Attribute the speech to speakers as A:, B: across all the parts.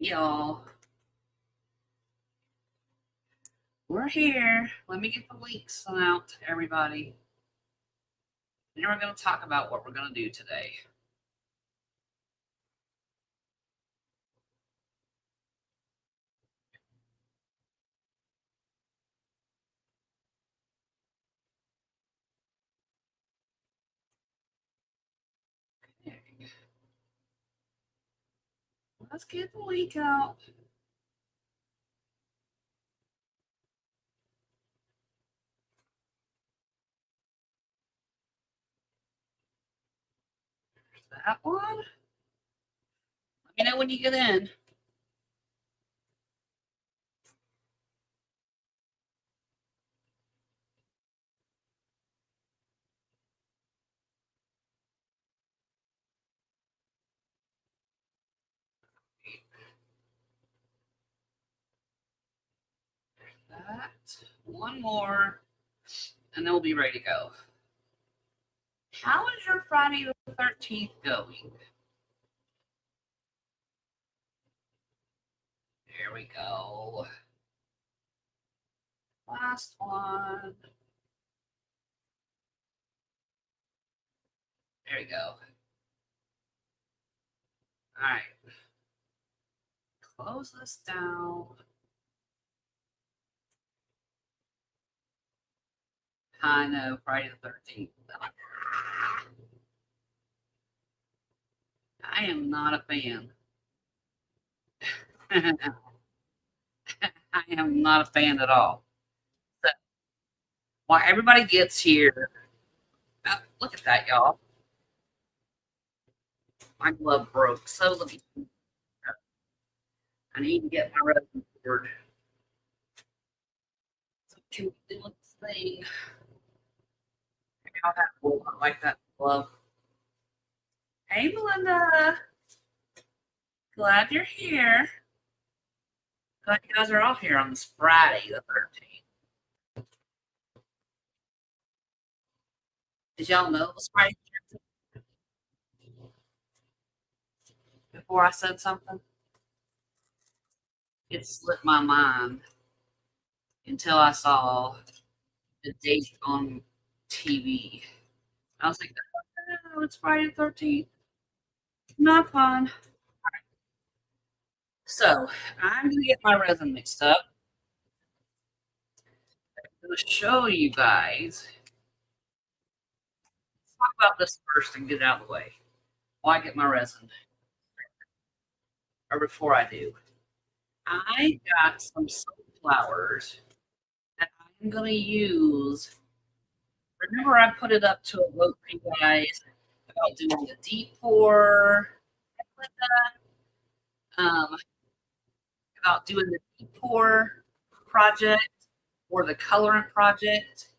A: Y'all, we're here. Let me get the links out to everybody. And then we're going to talk about what we're going to do today. Okay. Let's get the link out. There's that one. Let me know when you get in. That. One more. And then we'll be ready to go. How is your Friday the 13th going? There we go. Last one. There we go. All right. Close this down. I know, Friday the 13th. I am not a fan. I am not a fan at all. So, while everybody gets here, look at that, y'all. My glove broke. So let me. I need to get my resin board. So can we do this thing? Maybe I'll have one like that glove. Hey, Melinda. Glad you're here. Glad you guys are all here on this Friday the 13th. Did y'all know it was Friday before I said something? It slipped my mind until I saw the date on TV. I was like, oh, it's Friday the 13th. Not fun. So I'm going to get my resin mixed up. I'm going to show you guys. Let's talk about this first and get it out of the way. Why get my resin? Or before I do. I got some sunflowers that I'm going to use. Remember, I put it up to a vote for you guys about doing the deep pour, about doing the deep pour project or the colorant project.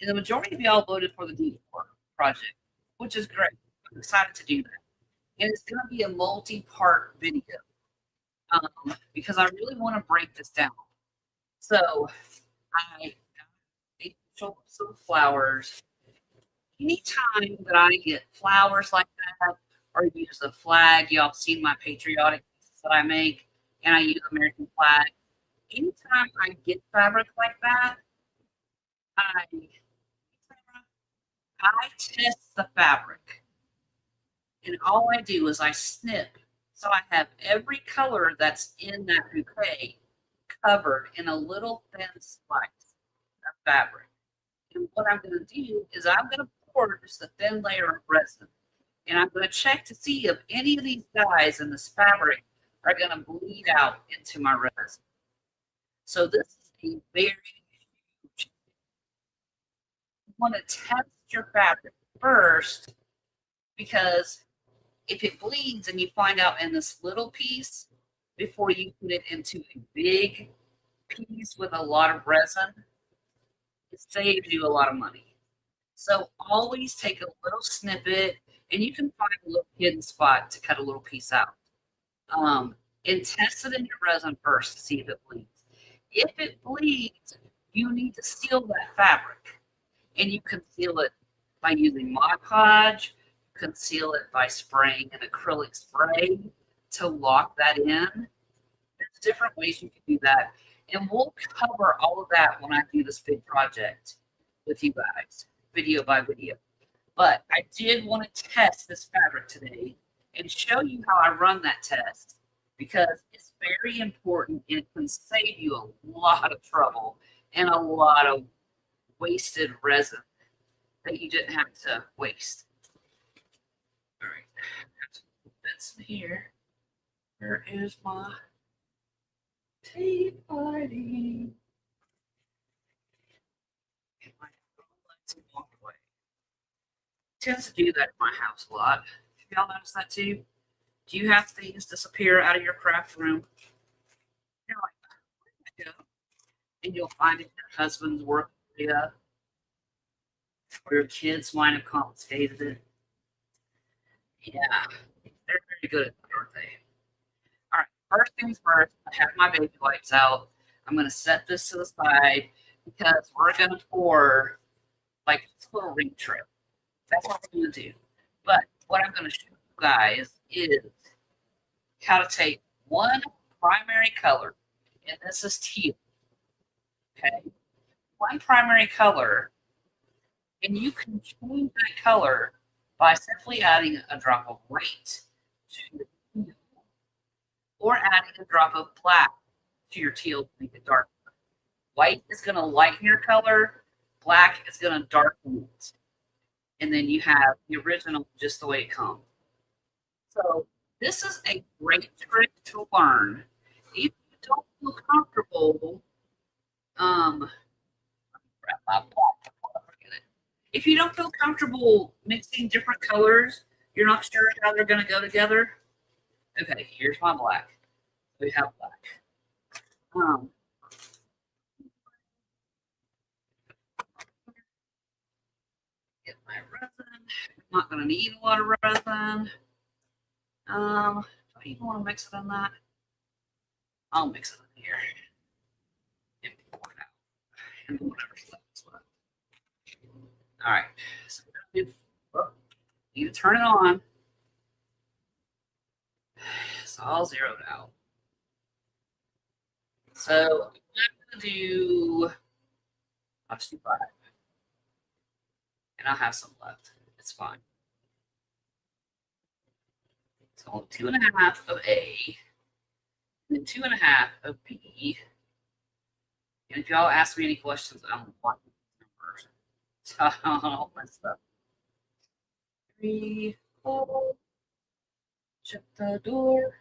A: And the majority of y'all voted for the deep pour project, which is great. I'm excited to do that. And it's going to be a multi-part video because I really want to break this down. So I got some flowers. Anytime that I get flowers like that or use a flag, y'all seen my patriotic pieces that I make, and I use American flag. Anytime I get fabric like that, I test the fabric. And all I do is I snip. So I have every color that's in that bouquet covered in a little thin slice of fabric. And what I'm going to do is I'm going to pour just a thin layer of resin. And I'm going to check to see if any of these dyes in this fabric are going to bleed out into my resin. So this is a very huge. You want to test your fabric first because if it bleeds and you find out in this little piece before you put it into a big piece with a lot of resin, it saves you a lot of money. So always take a little snippet, and you can find a little hidden spot to cut a little piece out. And test it in your resin first to see if it bleeds. If it bleeds, you need to seal that fabric, and you can seal it by using Mod Podge. You can seal it by spraying an acrylic spray. to lock that in. There's different ways you can do that. And we'll cover all of that when I do this big project with you guys, video by video. But I did want to test this fabric today and show you how I run that test because it's very important and it can save you a lot of trouble and a lot of wasted resin that you didn't have to waste. All right, that's here. Where is my tape lighting? Get my lights and walk away. Tends to do that in my house a lot. Have y'all noticed that too? Do you have things disappear out of your craft room? You're like, where'd it go? And you'll find it in your husband's work area, or your kids might have confiscated it. Yeah, they're very good at that, aren't they? All right, first things first, I have my baby wipes out. I'm going to set this to the side because we're going to pour like this little ring trip. That's what we're going to do. But what I'm going to show you guys is how to take one primary color, and this is teal. Okay, one primary color, and you can change that color by simply adding a drop of white to your teal, or adding a drop of black to your teal to make it darker. White is going to lighten your color, black is going to darken it. And then you have the original just the way it comes. So this is a great trick to learn. If you don't feel comfortable, if you don't feel comfortable mixing different colors, you're not sure how they're going to go together. Okay, here's my black. We have black. Get my resin. I'm not going to need a lot of resin. Do I even want to mix it in that? I'll mix it in here. And pour it out. And whatever's left. All right. So need to turn it on. It's all zeroed out. So I'm going to do, I'll just do 5. And I'll have some left. It's fine. So 2.5 of A, and then 2.5 of B. And if y'all ask me any questions, I'm blocking numbers. So I don't know my stuff. 3, 4. Shut the door.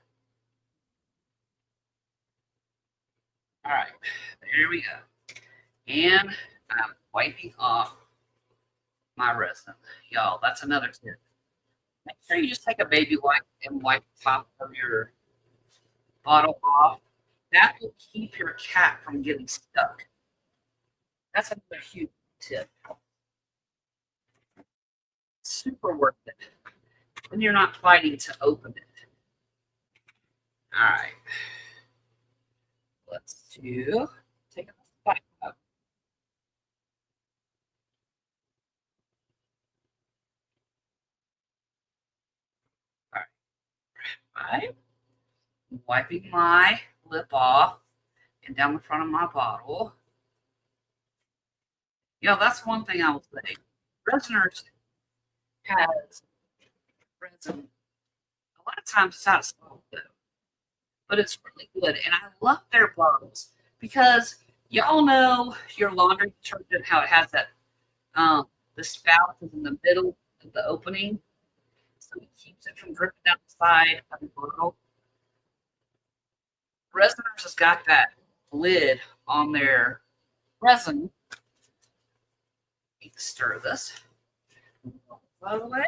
A: All right, there we go. And I'm wiping off my resin. Y'all, that's another tip. Make sure you just take a baby wipe and wipe the top of your bottle off. That will keep your cap from getting stuck. That's another huge tip. Super worth it when you're not fighting to open it. All right. Let's take a spot up. All right. I'm wiping my lip off and down the front of my bottle. You know, that's one thing I will say. Resiners has resin. A lot of times it's out of stock though, but it's really good. And I love their bottles because y'all know your laundry detergent, how it has that, the spout is in the middle of the opening. So it keeps it from dripping down the side of the bottle. Resiners has got that lid on their resin. You can stir this. By the way,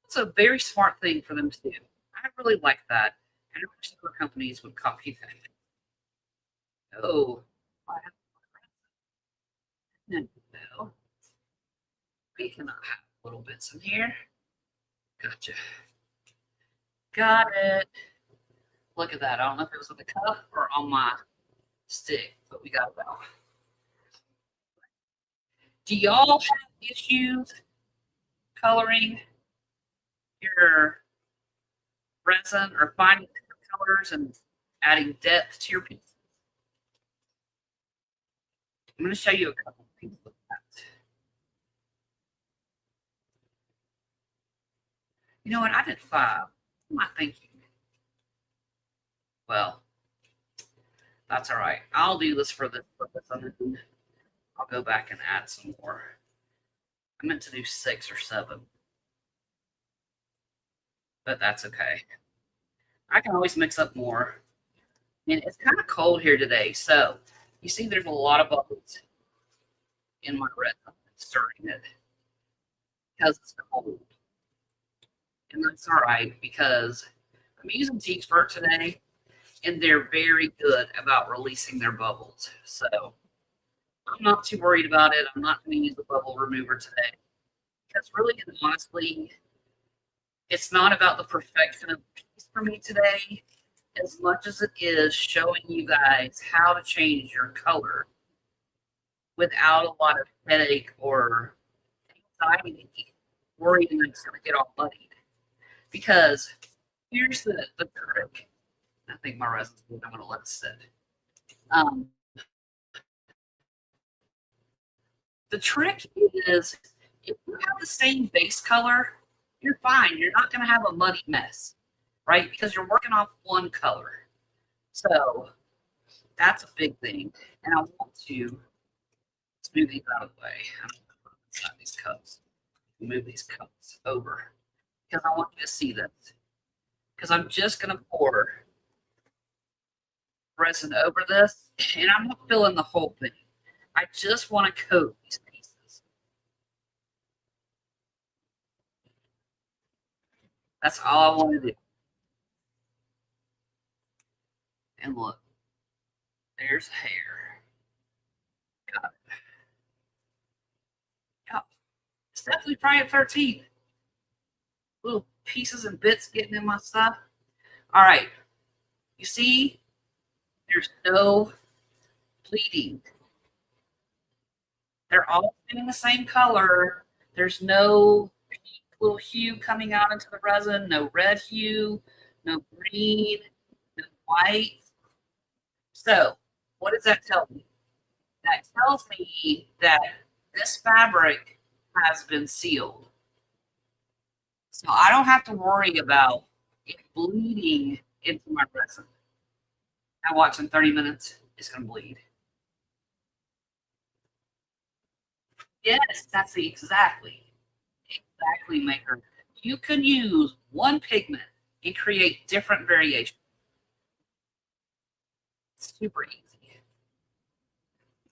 A: that's a very smart thing for them to do. I really like that. And I wish other companies would copy that. Oh, no. We cannot have little bits in here. Gotcha. Got it. Look at that. I don't know if it was on the cup or on my stick, but we got it out. Do y'all have issues coloring your resin or finding different colors and adding depth to your piece. I'm going to show you a couple of things with that. You know what? I did 5. What am I thinking? Well, that's all right. I'll do this for this purpose. I'll go back and add some more. I meant to do 6 or 7, but that's okay. I can always mix up more. And it's kind of cold here today, so you see there's a lot of bubbles in my resin stirring it because it's cold. And that's all right because I'm using T-Expert today, and they're very good about releasing their bubbles. So I'm not too worried about it. I'm not going to use the bubble remover today because really and honestly, it's not about the perfection of the piece for me today as much as it is showing you guys how to change your color without a lot of headache or anxiety, worrying that it's going to get all muddied. Because here's the trick. I think my resin's good. I'm going to let it sit. The trick is if you have the same base color, you're fine. You're not going to have a muddy mess, right? Because you're working off one color. So that's a big thing. And I want to move these out of the way. I'm going to put inside these cups. Move these cups over because I want you to see this. Because I'm just going to pour resin over this, and I'm not filling the whole thing. I just want to coat these pieces. That's all I want to do. And look, there's hair. Got it. Yeah, it's definitely Friday 13th. Little pieces and bits getting in my stuff. All right, you see, there's no bleeding. They're all in the same color. There's no little hue coming out into the resin, no red hue, no green, no white. So what does that tell me? That tells me that this fabric has been sealed. So I don't have to worry about it bleeding into my resin. Now watch, in 30 minutes, it's going to bleed. Yes, that's the exactly maker. You can use one pigment and create different variations. It's super easy.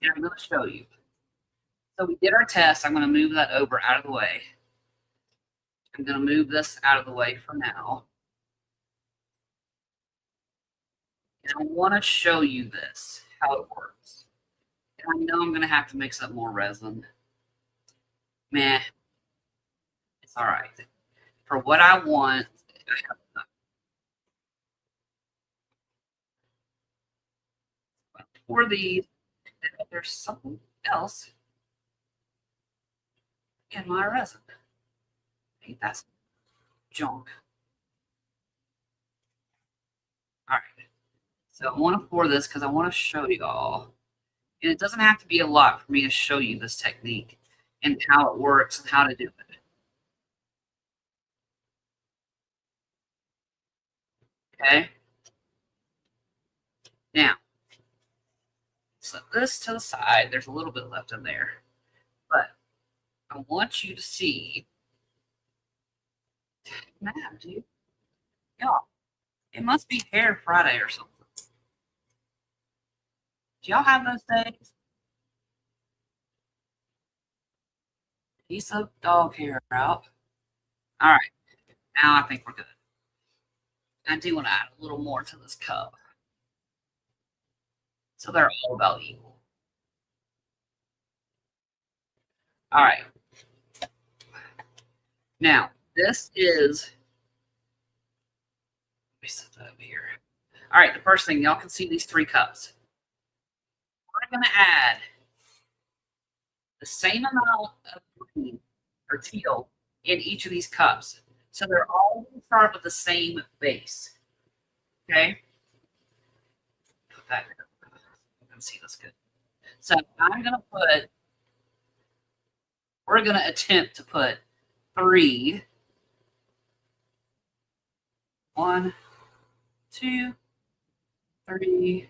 A: And I'm going to show you. So we did our test. I'm going to move that over out of the way. I'm going to move this out of the way for now. And I want to show you this, how it works. And I know I'm going to have to mix up more resin. Meh. It's all right. For what I want, I have enough. For these, there's something else in my resin. Hey, that's junk. All right. So I want to pour this because I want to show you all. And it doesn't have to be a lot for me to show you this technique and how it works and how to do it. Okay. Now, set this to the side. There's a little bit left in there. But I want you to see. Man, dude. Y'all, it must be Hair Friday or something. Do y'all have those days? Piece of dog hair out. All right. Now I think we're good. I do want to add a little more to this cup. So they're all about equal. All right. Now, this is, let me set that over here. All right, the first thing, y'all can see these 3 cups. We're going to add the same amount of green or teal in each of these cups. So they're all going to start with the same base. Okay? Put that here. You can see this good. So I'm going to put, we're going to attempt to put 3, 1, 2, 3.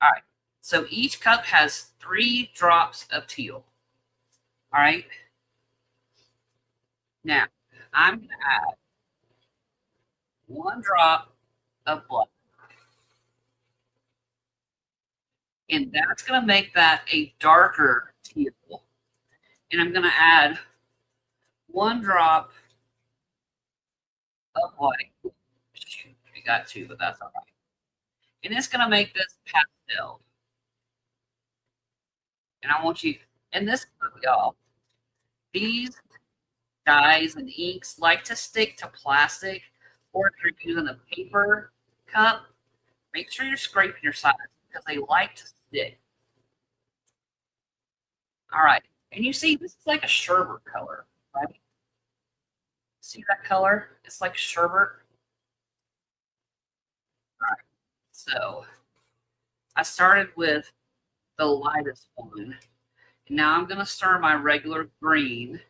A: All right. So each cup has 3 drops of teal. All right. Now I'm going to add 1 drop of black. And that's going to make that a darker teal. And I'm going to add 1 drop of white. Shoot, we got 2, but that's all right. And it's going to make this pastel. And I want you, and this, y'all, these dyes and inks like to stick to plastic, or if you're using a paper cup, make sure you're scraping your sides because they like to stick. All right. And you see, this is like a sherbet color, right? See that color? It's like sherbet. All right. So I started with the lightest one. And now I'm going to stir my regular green.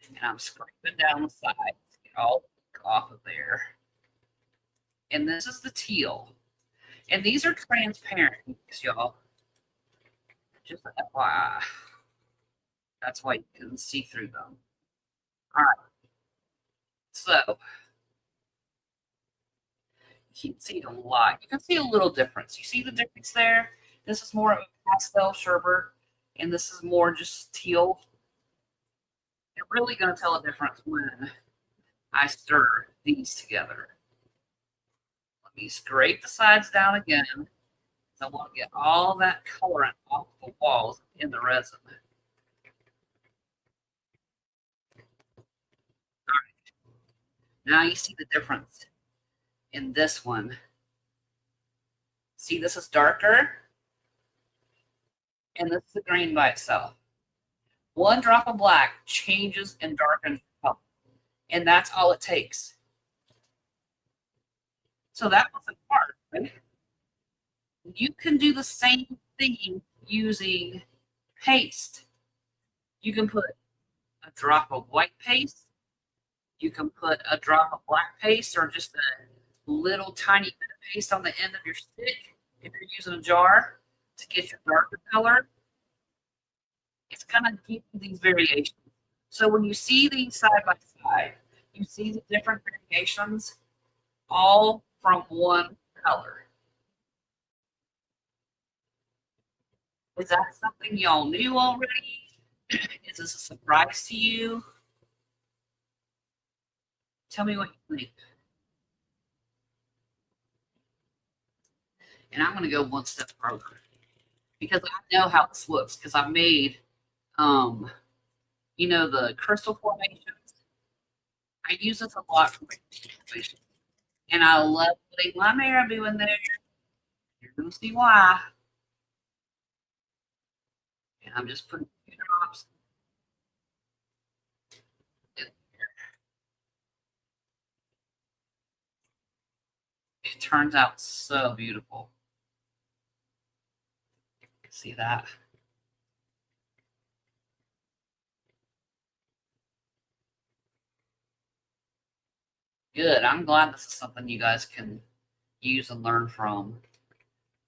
A: And I'm scraping down the sides, get all off of there. And this is the teal. And these are transparent, y'all. Just FYI. That's why you can see through them. All right. So you can see a lot. You can see a little difference. You see the difference there? This is more of a pastel sherbet, and this is more just teal. You're really going to tell a difference when I stir these together. Let me scrape the sides down again. I want to get all that colorant off the walls in the resin. All right. Now you see the difference in this one. See, this is darker, and this is the green by itself. 1 drop of black changes and darkens the color, and that's all it takes. So that wasn't hard, right? You can do the same thing using paste. You can put a drop of white paste. You can put a drop of black paste or just a little tiny bit of paste on the end of your stick if you're using a jar to get your darker color. It's going to give you these variations. So when you see these side by side, you see the different variations all from one color. Is that something y'all knew already? Is this a surprise to you? Tell me what you think. And I'm going to go one step further because I know how this looks because I made, you know, the crystal formations. I use this a lot for formations. And I love putting my marabou in there. You're going to see why. And I'm just putting 2 drops in there. It turns out so beautiful. See that? Good. I'm glad this is something you guys can use and learn from.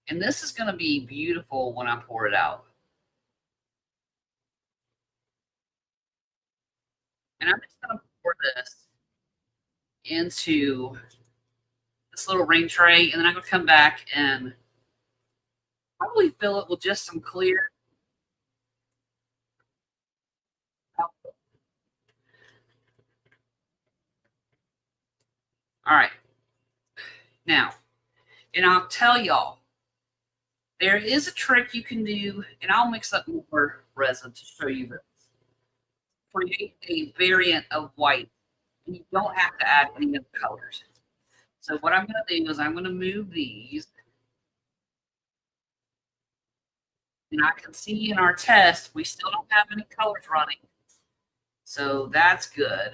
A: And this is going to be beautiful when I pour it out. And I'm just going to pour this into this little ring tray, and then I'm going to come back and probably fill it with just some clear. All right. Now, and I'll tell y'all, there is a trick you can do, and I'll mix up more resin to show you this. Create a variant of white, and you don't have to add any of the colors. So what I'm going to do is I'm going to move these, And I can see in our test, we still don't have any colors running. So that's good.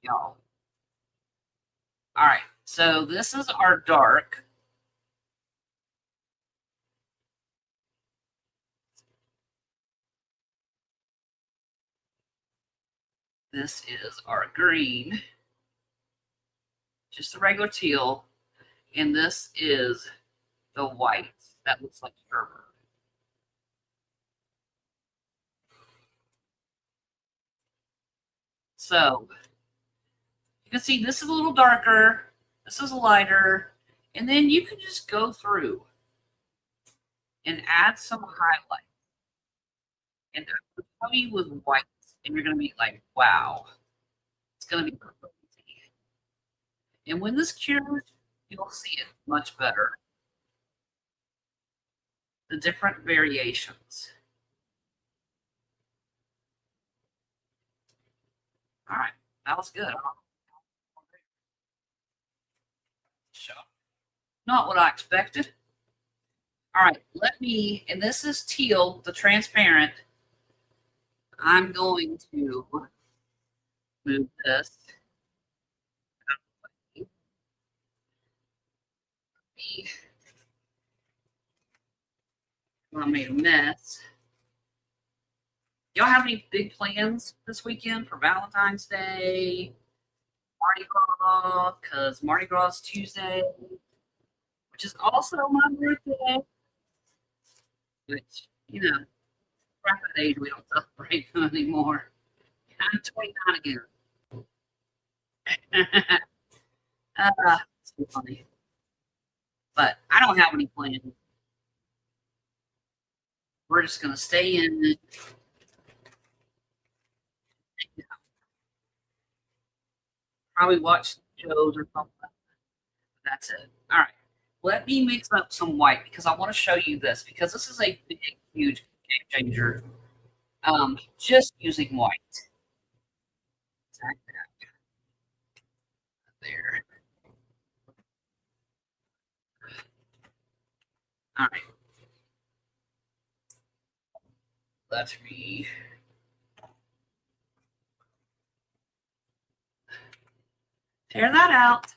A: Y'all. All right. So this is our dark. This is our green. Just a regular teal. And this is the white. That looks like sherbet. So you can see this is a little darker. This is lighter. And then you can just go through and add some highlight. And I'll tell you with whites, and you're going to be like, wow, it's going to be crazy. And when this cures, you'll see it much better. The different variations. All right, that was good. Not what I expected. All right, let me, and this is teal, the transparent. I'm going to move this. I made a mess. Y'all have any big plans this weekend for Valentine's Day, Mardi Gras? Because Mardi Gras is Tuesday, which is also my birthday. Which, you know, we're at that age we don't celebrate anymore. I'm 29 again. It's so funny. But I don't have any plans. We're just going to stay in. Probably watch shows or something. That's it. All right. Let me mix up some white because I want to show you this because this is a big, huge game changer. Just using white. There. All right. Let me tear that out.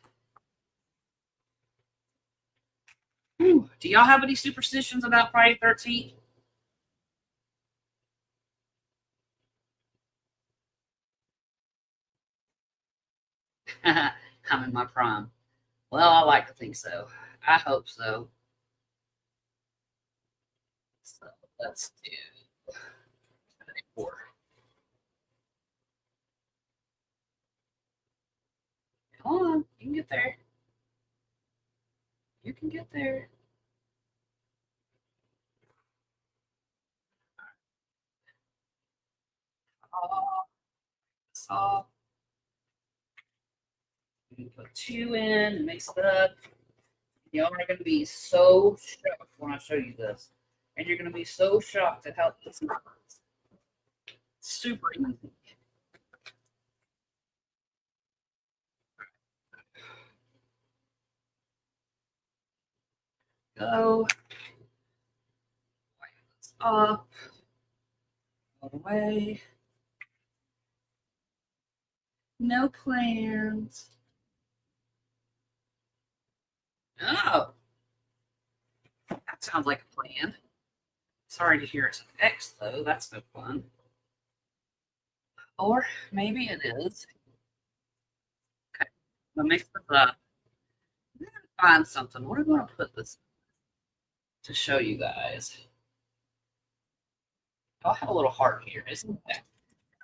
A: Ooh, do y'all have any superstitions about Friday 13th? I'm in my prime. Well, I like to think so. I hope so. So let's do 4. Hold on. You can get there. You can get there. Oh, so put 2 in and mix it up. Y'all are going to be so shocked when I show you this. And you're going to be so shocked at how this works. Super easy. Go. Wipe this up. All the way. No plans. Oh, that sounds like a plan. Sorry to hear it's an X, though. That's no fun. Or maybe it is. Okay, I'll mix this up. I'm going to find something. What am I going to put this to show you guys? I'll have a little heart here. Isn't that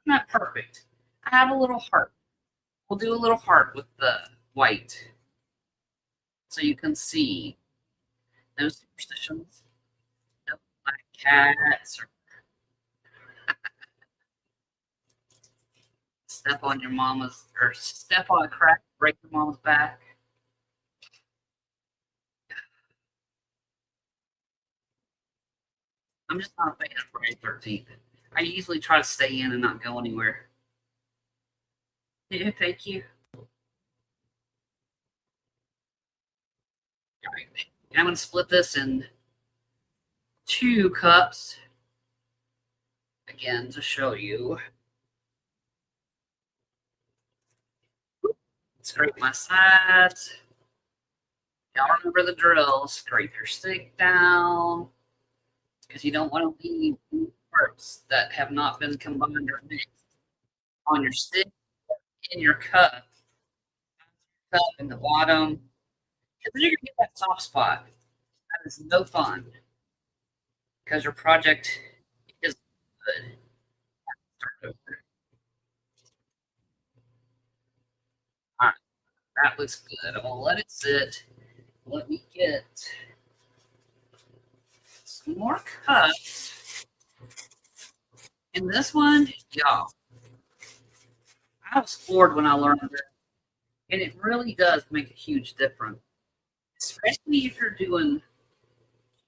A: not perfect? I have a little heart. We'll do a little heart with the white so you can see those superstitions. No black cats or step on your mama's or step on a crack, break your mama's back. I'm just not a fan of Friday 13th. I usually try to stay in and not go anywhere. Yeah, thank you. right. And I'm going to split this in 2 cups. Again, to show you. Scrape my sides. Y'all remember the drill. Scrape your stick down, because you don't want to leave parts that have not been combined or mixed on your stick, in your cup in the bottom. Because then you're going to get that soft spot. That is no fun, because your project is good. All right, that looks good. I'm going to let it sit. Let me get some more cups. And this one, y'all, I was floored when I learned it. And it really does make a huge difference, especially if you're doing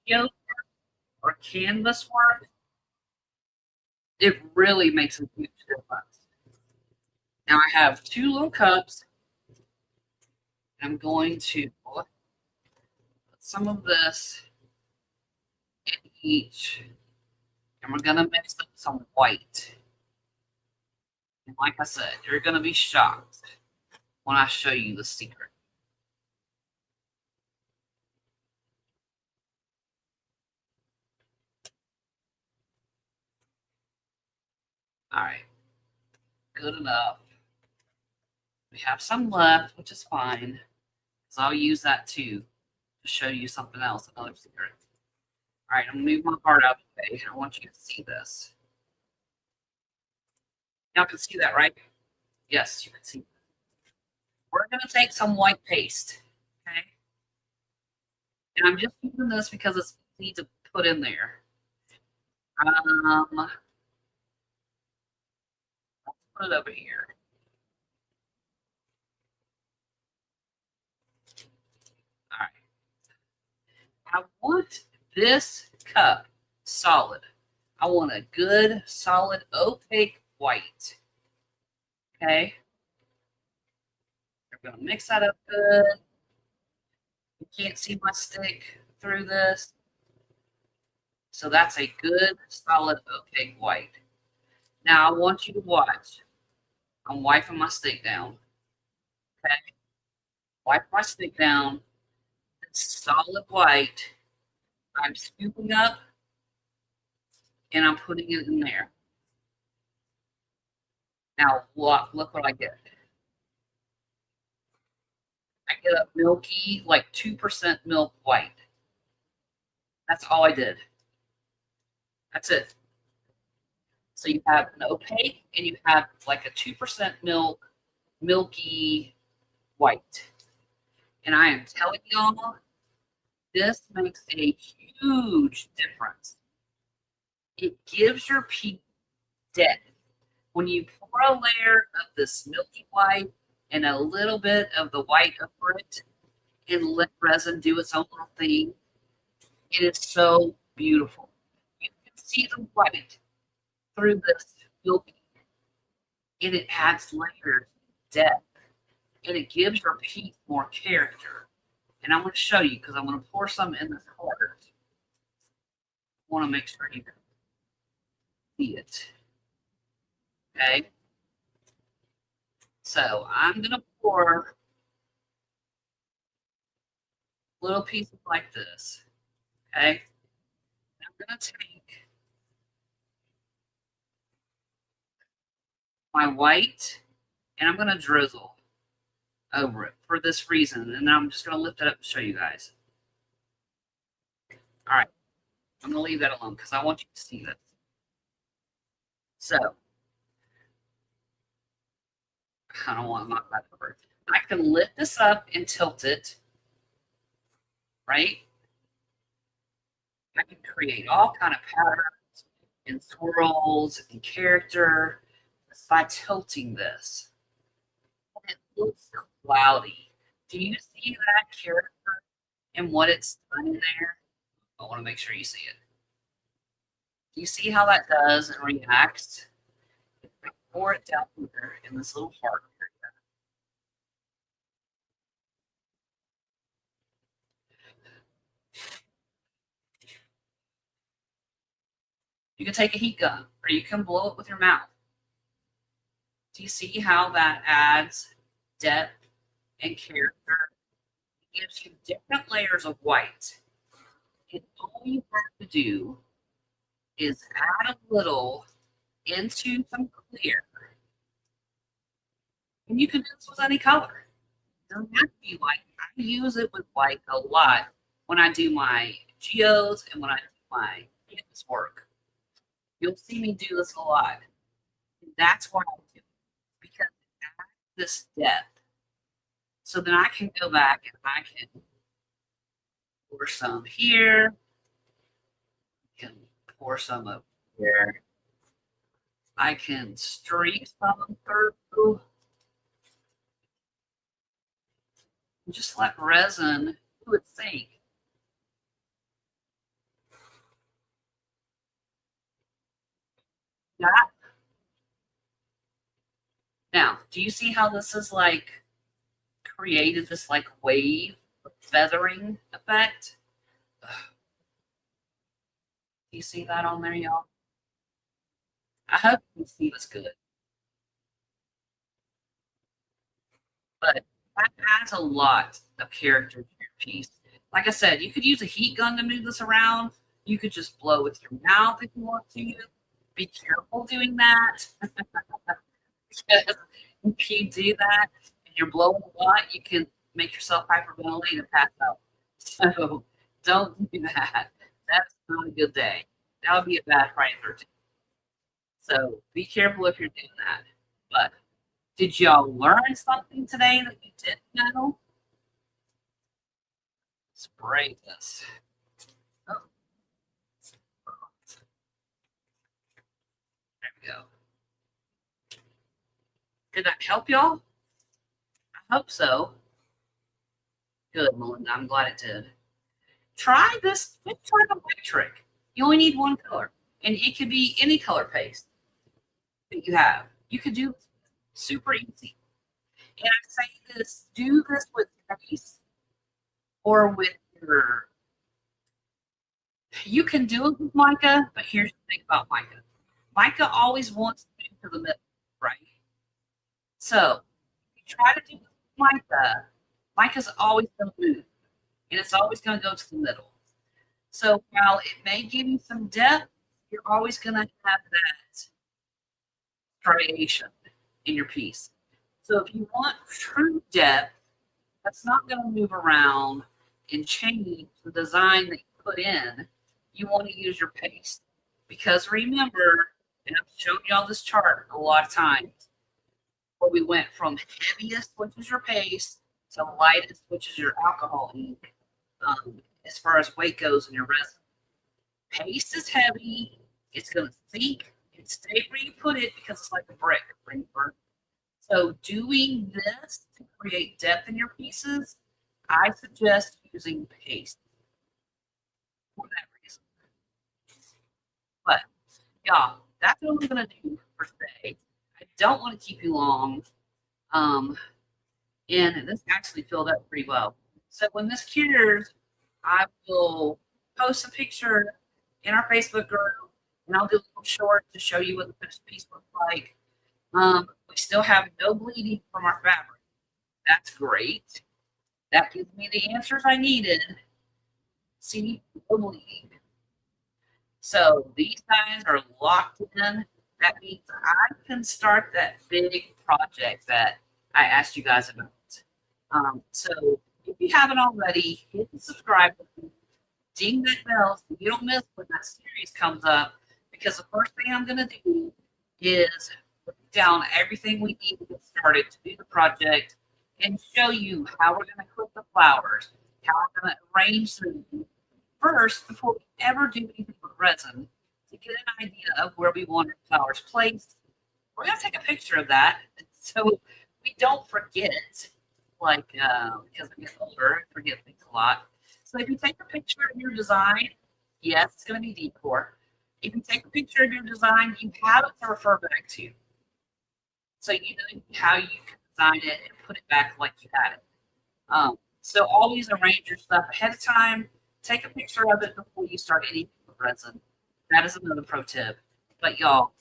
A: yoke or canvas work. It really makes a huge difference. Now I have 2 little cups. I'm going to put some of this in each, and we're going to mix up some white. And like I said, you're going to be shocked when I show you the secret. All right, good enough. We have some left, which is fine, because I'll use that too to show you something else, another secret. All right, I'm gonna move my part out of the way. I want you to see this. Y'all can see that, right? Yes, you can see. We're gonna take some white paste, okay? And I'm just using this because it's easy to put in there. Let's put it over here. All right. I want this cup solid. I want a good, solid, opaque white. Okay. We're gonna mix that up good. You can't see my stick through this. So that's a good, solid, opaque white. Now I want you to watch. I'm wiping my stick down. Okay. Wipe my stick down. It's solid white. I'm scooping up and I'm putting it in there. Now look what I get. I get a milky, like 2% milk white. That's all I did. That's it. So you have an opaque and you have like a 2% milk, milky white. And I am telling y'all, this makes a huge difference. It gives your piece depth. When you pour a layer of this milky white and a little bit of the white over it and let resin do its own little thing, it is so beautiful. You can see the white through this milky, and it adds layers, depth, and it gives your piece more character. And I'm going to show you because I'm going to pour some in this heart. I want to make sure you can see it. Okay. So I'm going to pour little pieces like this. Okay. I'm going to take my white and I'm going to drizzle over it for this reason. And I'm just going to lift it up and show you guys. All right. I'm going to leave that alone because I want you to see this. So I don't want to knock that over. I can lift this up and tilt it, right? I can create all kind of patterns and swirls and character just by tilting this. And it looks cloudy. Do you see that character and what it's done in there? I want to make sure you see it. Do you see how that does and reacts? I pour it down here in this little heart area. You can take a heat gun or you can blow it with your mouth. Do you see how that adds depth and character? It gives you different layers of white. And all you have to do is add a little into some clear. And you can do this with any color. It doesn't have to be white. I use it with white a lot when I do my geos and when I do my canvas work. You'll see me do this a lot. And that's why I do it, because it adds this depth. So then I can go back and I can pour some here. I can pour some up here. I can streak some through. Just let resin do its thing. That. Now, do you see how this is like created this like wave feathering effect? Ugh. Do you see that on there, y'all? I hope you can see this good. But that adds a lot of character to your piece. Like I said, you could use a heat gun to move this around. You could just blow with your mouth if you want to. Be careful doing that. Because if you do that and you're blowing a lot, you can make yourself hyperventilate and pass out. So don't do that. That's not a good day. That would be a bad Friday 13th. So be careful if you're doing that. But did y'all learn something today that you didn't know? Spray this. Oh. There we go. Did that help y'all? I hope so. Good, Melinda. I'm glad it did. Try this. Try the white trick. You only need one color, and it could be any color paste that you have. You could do super easy. And I say this: do this with paste or with your. You can do it with mica, but here's the thing about mica. Mica always wants to move to the middle, right? So if you try to do it with mica, mica's always going to move, and it's always going to go to the middle. So while it may give you some depth, you're always going to have that striation in your piece. So if you want true depth, that's not going to move around and change the design that you put in. You want to use your paste. Because remember, and I've shown y'all this chart a lot of times, where we went from heaviest, which is your paste, to lightest, which is your alcohol ink, as far as weight goes in your resin. Paste is heavy. It's going to sink and stay where you put it because it's like a brick. Remember? So doing this to create depth in your pieces, I suggest using paste for that reason. But y'all, that's what I'm going to do for today. I don't want to keep you long. And this actually filled up pretty well. So when this cures, I will post a picture in our Facebook group, and I'll do a little short to show you what the finished piece looks like. We still have no bleeding from our fabric. That's great. That gives me the answers I needed. See, no bleeding. So these guys are locked in. That means I can start that big project that I asked you guys about. So if you haven't already, hit the subscribe button, ding that bell so you don't miss when that series comes up. Because the first thing I'm going to do is put down everything we need to get started to do the project and show you how we're going to cook the flowers, how we're going to arrange them first before we ever do anything with resin to get an idea of where we want our flowers placed. We're going to take a picture of that so we don't forget. Like, because I get older, I forget things a lot. So if you take a picture of your design, yes, it's going to be decor. If you take a picture of your design, you have it to refer back to. So you know how you can design it and put it back like you had it. So always arrange your stuff ahead of time. Take a picture of it before you start anything with resin. That is another pro tip. But y'all,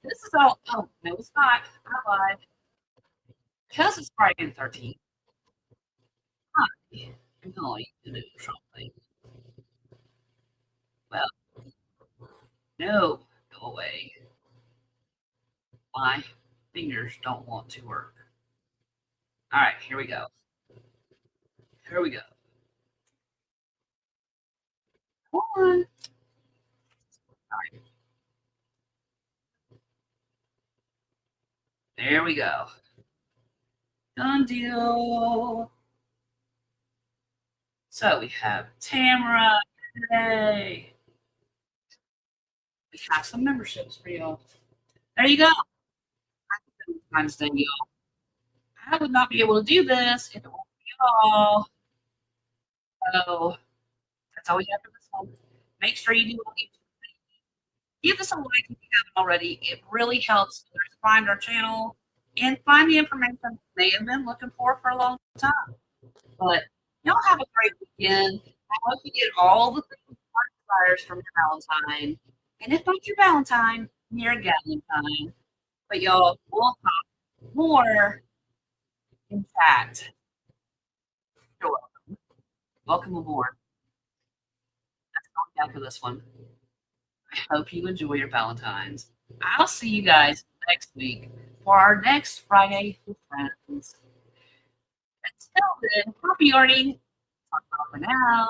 A: this is all. Oh no, it's not. I lied. Because it's Friday the 13th. I know you can do something. Well, no, go away. My fingers don't want to work. All right, here we go. Here we go. Come on. All right, there we go. Done deal. So we have Tamara. Yay. We have some memberships for y'all. There you go. Valentine's Day, y'all. I would not be able to do this if it weren't for y'all. So that's all we have for this one. Make sure you do what you give us a like if you haven't already. It really helps others find our channel and find the information they have been looking for a long time. But y'all have a great weekend. I hope you get all the things desires from your Valentine. And if not your Valentine, your Galentine. But y'all, we'll talk more in chat. Sure. Welcome aboard. That's all we have for this one. I hope you enjoy your Valentines. I'll see you guys next week for our next Friday with Friends. Until then, happy yarning. Talk about for now.